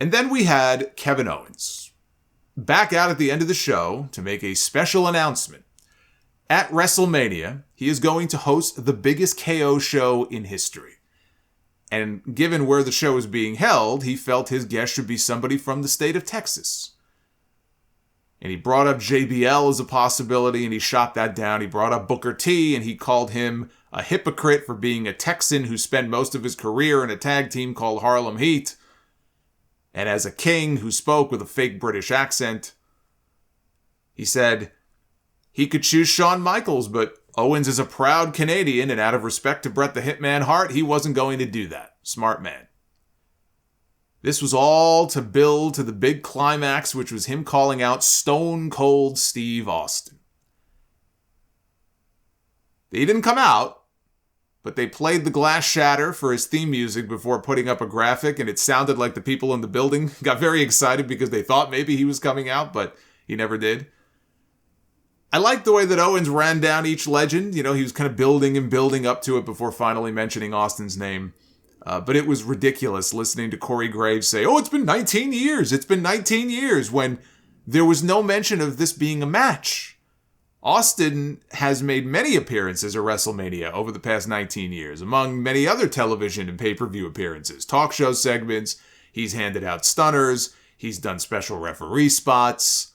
And then we had Kevin Owens back out at the end of the show to make a special announcement. At Wrestlemania, he is going to host the biggest KO show in history. And given where the show is being held, he felt his guest should be somebody from the state of Texas. And he brought up JBL as a possibility, and he shot that down. He brought up Booker T, and he called him a hypocrite for being a Texan who spent most of his career in a tag team called Harlem Heat, and as a king who spoke with a fake British accent. He said he could choose Shawn Michaels, but Owens is a proud Canadian, and out of respect to Bret the Hitman Hart, he wasn't going to do that. Smart man. This was all to build to the big climax, which was him calling out Stone Cold Steve Austin. He didn't come out, but they played the glass shatter for his theme music before putting up a graphic, and it sounded like the people in the building got very excited because they thought maybe he was coming out, but he never did. I liked the way that Owens ran down each legend. You know, he was kind of building and building up to it before finally mentioning Austin's name. But it was ridiculous listening to Corey Graves say, "Oh, it's been 19 years. It's been 19 years," when there was no mention of this being a match. Austin has made many appearances at WrestleMania over the past 19 years, among many other television and pay-per-view appearances, talk show segments. He's handed out stunners. He's done special referee spots.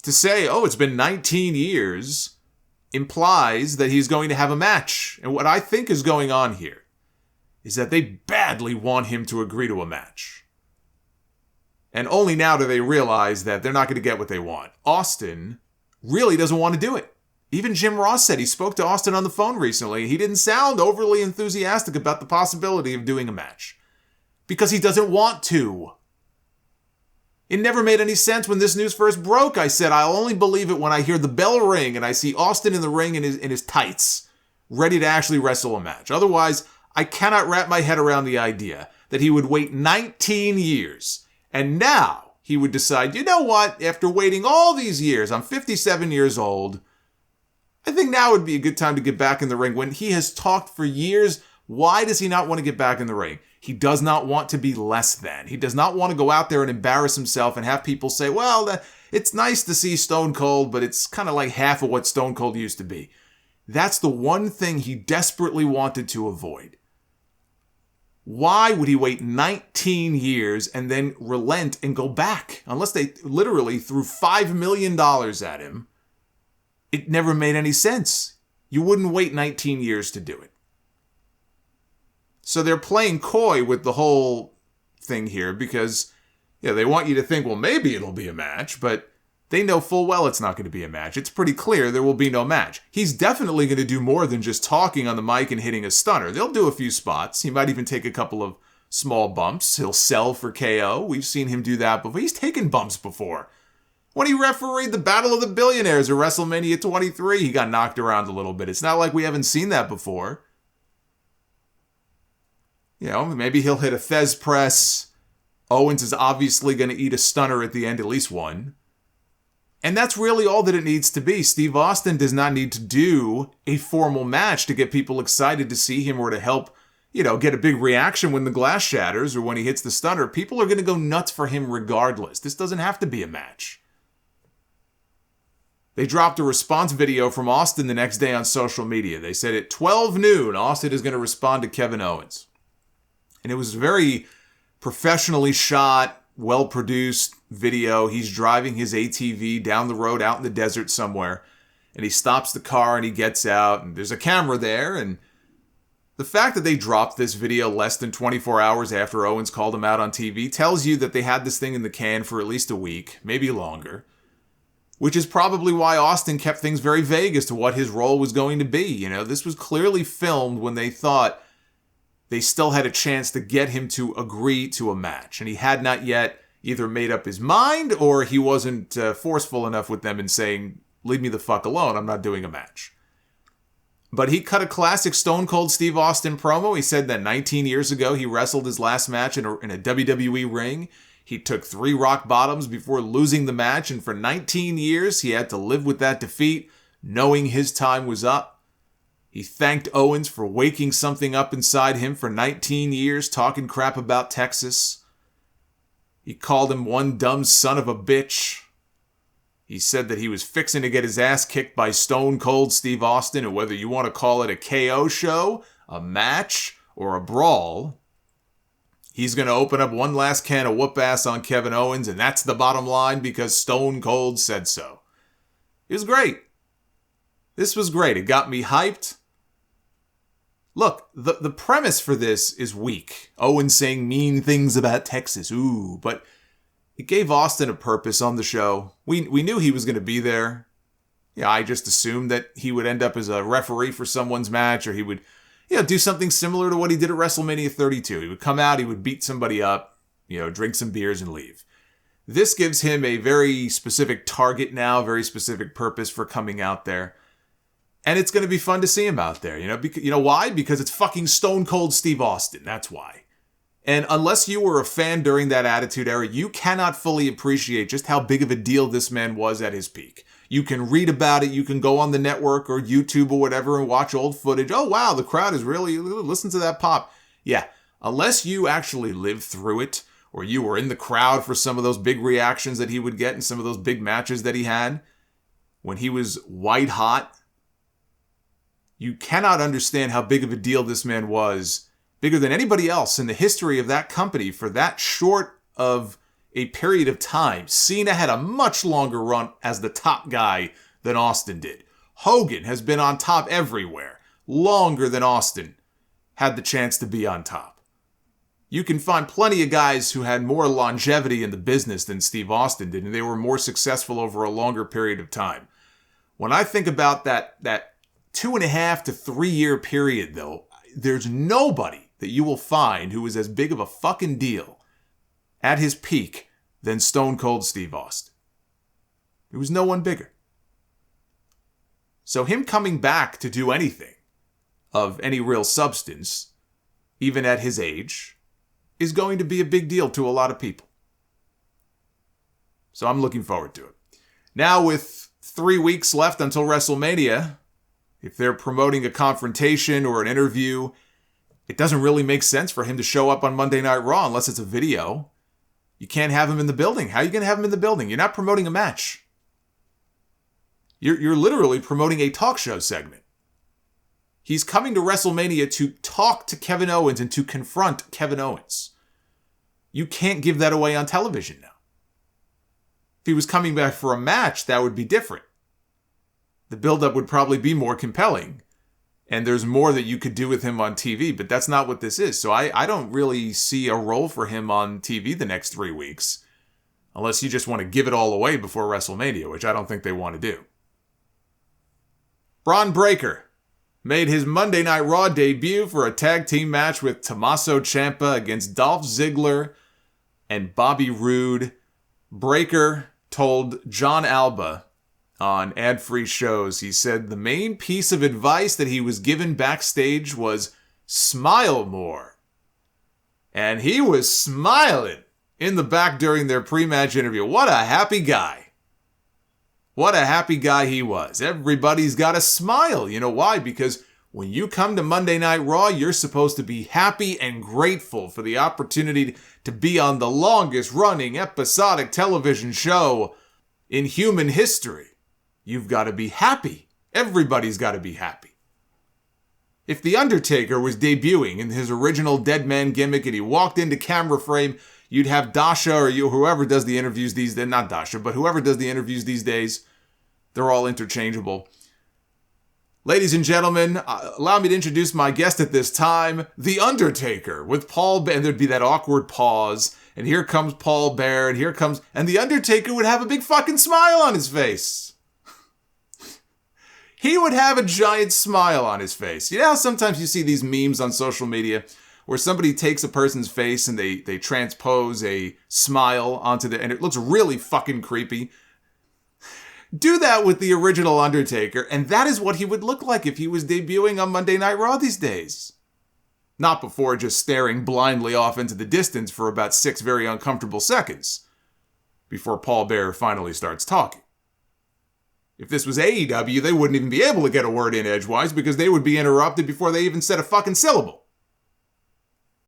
To say, "Oh, it's been 19 years," implies that he's going to have a match. And what I think is going on here is that they badly want him to agree to a match. And only now do they realize that they're not going to get what they want. Austin really doesn't want to do it. Even Jim Ross said he spoke to Austin on the phone recently. He didn't sound overly enthusiastic about the possibility of doing a match. Because he doesn't want to. It never made any sense when this news first broke. I said, I'll only believe it when I hear the bell ring and I see Austin in the ring in his tights, ready to actually wrestle a match. Otherwise, I cannot wrap my head around the idea that he would wait 19 years and now he would decide, you know what, after waiting all these years, I'm 57 years old, I think now would be a good time to get back in the ring. When he has talked for years, why does he not want to get back in the ring? He does not want to be less than. He does not want to go out there and embarrass himself and have people say, well, it's nice to see Stone Cold, but it's kind of like half of what Stone Cold used to be. That's the one thing he desperately wanted to avoid. Why would he wait 19 years and then relent and go back? Unless they literally threw $5 million at him, it never made any sense. You wouldn't wait 19 years to do it. So they're playing coy with the whole thing here because they want you to think, well, maybe it'll be a match, but they know full well it's not going to be a match. It's pretty clear there will be no match. He's definitely going to do more than just talking on the mic and hitting a stunner. They'll do a few spots. He might even take a couple of small bumps. He'll sell for KO. We've seen him do that before. He's taken bumps before. When he refereed the Battle of the Billionaires at WrestleMania 23, he got knocked around a little bit. It's not like we haven't seen that before. Maybe he'll hit a Fez press. Owens is obviously going to eat a stunner at the end, at least one. And that's really all that it needs to be. Steve Austin does not need to do a formal match to get people excited to see him or to help, get a big reaction when the glass shatters or when he hits the stunner. People are going to go nuts for him regardless. This doesn't have to be a match. They dropped a response video from Austin the next day on social media. They said at 12 noon, Austin is going to respond to Kevin Owens. And it was very professionally shot, well-produced video. He's driving his ATV down the road out in the desert somewhere. And he stops the car and he gets out. And there's a camera there. And the fact that they dropped this video less than 24 hours after Owens called him out on TV tells you that they had this thing in the can for at least a week, maybe longer. Which is probably why Austin kept things very vague as to what his role was going to be. This was clearly filmed when they thought they still had a chance to get him to agree to a match. And he had not yet either made up his mind or he wasn't forceful enough with them in saying, leave me the fuck alone, I'm not doing a match. But he cut a classic Stone Cold Steve Austin promo. He said that 19 years ago he wrestled his last match in a WWE ring. He took 3 rock bottoms before losing the match, and for 19 years he had to live with that defeat, knowing his time was up. He thanked Owens for waking something up inside him for 19 years, talking crap about Texas. He called him one dumb son of a bitch. He said that he was fixing to get his ass kicked by Stone Cold Steve Austin, and whether you want to call it a KO show, a match, or a brawl, he's going to open up one last can of whoop ass on Kevin Owens, and that's the bottom line because Stone Cold said so. It was great. This was great. It got me hyped. Look, the premise for this is weak. Owens saying mean things about Texas. Ooh, but it gave Austin a purpose on the show. We knew he was going to be there. Yeah, I just assumed that he would end up as a referee for someone's match, or he would, do something similar to what he did at WrestleMania 32. He would come out, he would beat somebody up, drink some beers and leave. This gives him a very specific target now, very specific purpose for coming out there. And it's going to be fun to see him out there. You know why? Because it's fucking Stone Cold Steve Austin. That's why. And unless you were a fan during that Attitude Era, you cannot fully appreciate just how big of a deal this man was at his peak. You can read about it. You can go on the network or YouTube or whatever and watch old footage. Oh, wow, the crowd is really, listen to that pop. Yeah, unless you actually lived through it, or you were in the crowd for some of those big reactions that he would get in some of those big matches that he had, when he was white hot, you cannot understand how big of a deal this man was, bigger than anybody else in the history of that company for that short of a period of time. Cena had a much longer run as the top guy than Austin did. Hogan has been on top everywhere, longer than Austin had the chance to be on top. You can find plenty of guys who had more longevity in the business than Steve Austin did, and they were more successful over a longer period of time. When I think about that 2.5 to 3 year period, though, there's nobody that you will find who was as big of a fucking deal at his peak than Stone Cold Steve Austin. There was no one bigger. So him coming back to do anything of any real substance, even at his age, is going to be a big deal to a lot of people. So I'm looking forward to it. Now with 3 weeks left until WrestleMania, if they're promoting a confrontation or an interview, it doesn't really make sense for him to show up on Monday Night Raw unless it's a video. You can't have him in the building. How are you going to have him in the building? You're not promoting a match. You're literally promoting a talk show segment. He's coming to WrestleMania to talk to Kevin Owens and to confront Kevin Owens. You can't give that away on television now. If he was coming back for a match, that would be different. The build-up would probably be more compelling. And there's more that you could do with him on TV, but that's not what this is. So I don't really see a role for him on TV the next 3 weeks. Unless you just want to give it all away before WrestleMania, which I don't think they want to do. Bron Breakker made his Monday Night Raw debut for a tag team match with Tommaso Ciampa against Dolph Ziggler and Bobby Roode. Breakker told John Alba on ad-free shows, he said the main piece of advice that he was given backstage was smile more. And he was smiling in the back during their pre-match interview. What a happy guy. What a happy guy he was. Everybody's got to smile. You know why? Because when you come to Monday Night Raw, you're supposed to be happy and grateful for the opportunity to be on the longest running episodic television show in human history. You've got to be happy. Everybody's got to be happy. If The Undertaker was debuting in his original dead man gimmick and he walked into camera frame, you'd have Dasha or whoever does the interviews these days, not Dasha, but whoever does the interviews these days, they're all interchangeable. Ladies and gentlemen, allow me to introduce my guest at this time, The Undertaker, with Paul Bear. And there'd be that awkward pause, and here comes Paul Bear, and The Undertaker would have a big fucking smile on his face. He would have a giant smile on his face. You know how sometimes you see these memes on social media where somebody takes a person's face and they transpose a smile onto and it looks really fucking creepy? Do that with the original Undertaker, and that is what he would look like if he was debuting on Monday Night Raw these days. Not before just staring blindly off into the distance for about 6 very uncomfortable seconds before Paul Bear finally starts talking. If this was AEW, they wouldn't even be able to get a word in edgewise because they would be interrupted before they even said a fucking syllable.